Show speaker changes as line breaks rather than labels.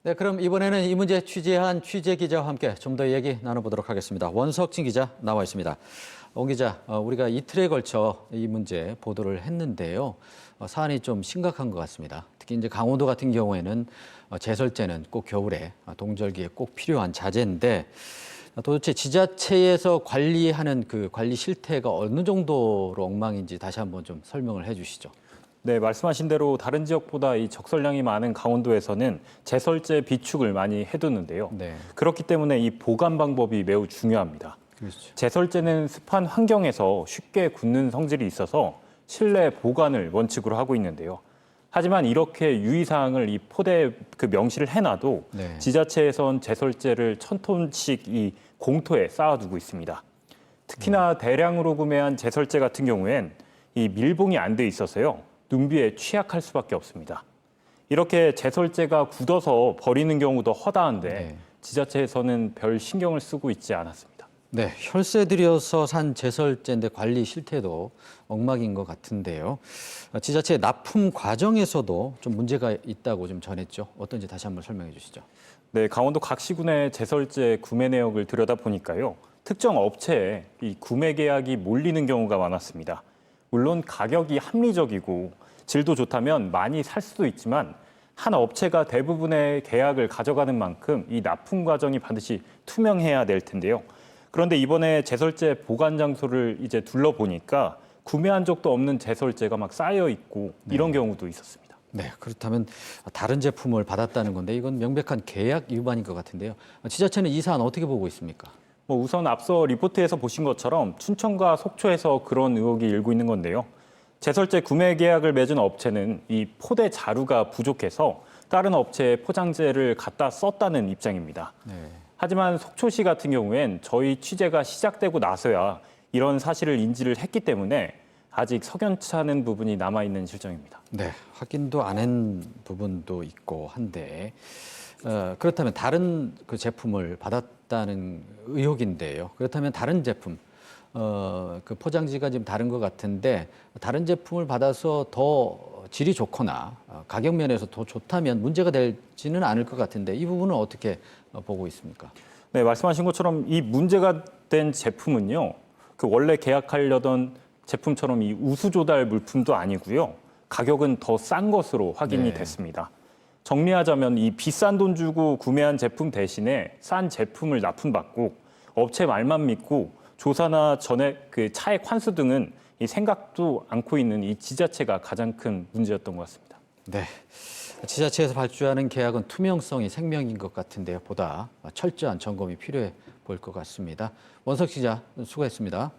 네, 그럼 이번에는 이 문제 취재한 취재 기자와 함께 좀 더 얘기 나눠보도록 하겠습니다. 원석진 기자 나와 있습니다. 원 기자, 우리가 이틀에 걸쳐 이 문제 보도를 했는데요. 사안이 좀 심각한 것 같습니다. 특히 이제 강원도 같은 경우에는 제설제는 꼭 겨울에 동절기에 꼭 필요한 자재인데 도대체 지자체에서 관리하는 그 관리 실태가 어느 정도로 엉망인지 다시 한번 좀 설명을 해주시죠.
네, 말씀하신 대로 다른 지역보다 이 적설량이 많은 강원도에서는 제설제 비축을 많이 해두는데요.
네.
그렇기 때문에 이 보관 방법이 매우 중요합니다.
그렇죠.
제설제는 습한 환경에서 쉽게 굳는 성질이 있어서 실내 보관을 원칙으로 하고 있는데요. 하지만 이렇게 유의사항을 이 포대에 명시를 해놔도
네.
지자체에선 제설제를 1,000톤씩 이 공터에 쌓아두고 있습니다. 특히나 대량으로 구매한 제설제 같은 경우엔 이 밀봉이 안 돼 있어서요. 눈비에 취약할 수밖에 없습니다. 이렇게 제설제가 굳어서 버리는 경우도 허다한데
네.
지자체에서는 별 신경을 쓰고 있지 않았습니다.
네, 혈세 들여서 산 제설제인데 관리 실태도 엉망인 것 같은데요. 지자체 납품 과정에서도 좀 문제가 있다고 좀 전했죠. 어떤지 다시 한번 설명해 주시죠.
네, 강원도 각 시군의 제설제 구매 내역을 들여다보니까요. 특정 업체에 이 구매 계약이 몰리는 경우가 많았습니다. 물론 가격이 합리적이고 질도 좋다면 많이 살 수도 있지만 한 업체가 대부분의 계약을 가져가는 만큼 이 납품 과정이 반드시 투명해야 될 텐데요. 그런데 이번에 제설제 보관 장소를 이제 둘러보니까 구매한 적도 없는 제설제가 막 쌓여 있고 이런 경우도 있었습니다.
네, 그렇다면 다른 제품을 받았다는 건데 이건 명백한 계약 위반인 것 같은데요. 지자체는 이 사안 어떻게 보고 있습니까?
우선 앞서 리포트에서 보신 것처럼 춘천과 속초에서 그런 의혹이 일고 있는 건데요. 제설제 구매 계약을 맺은 업체는 이 포대 자루가 부족해서 다른 업체에 포장재를 갖다 썼다는 입장입니다.
네.
하지만 속초시 같은 경우엔 저희 취재가 시작되고 나서야 이런 사실을 인지를 했기 때문에 아직 석연치 않은 부분이 남아있는 실정입니다.
네, 확인도 안 한 부분도 있고 한데 그렇다면 다른 그 제품을 받았다는 의혹인데요. 그렇다면 다른 제품, 그 포장지가 좀 다른 것 같은데 다른 제품을 받아서 더 질이 좋거나 가격 면에서 더 좋다면 문제가 되지는 않을 것 같은데 이 부분은 어떻게 보고 있습니까?
네, 말씀하신 것처럼 이 문제가 된 제품은요. 그 원래 계약하려던 제품처럼 이 우수 조달 물품도 아니고요. 가격은 더 싼 것으로 확인이
네.
됐습니다. 정리하자면 이 비싼 돈 주고 구매한 제품 대신에 싼 제품을 납품받고 업체 말만 믿고 조사나 전액 그 차액 환수 등은 이 생각도 않고 있는 이 지자체가 가장 큰 문제였던 것 같습니다.
네, 지자체에서 발주하는 계약은 투명성이 생명인 것 같은데요. 보다 철저한 점검이 필요해 보일 것 같습니다. 원석 기자 수고했습니다.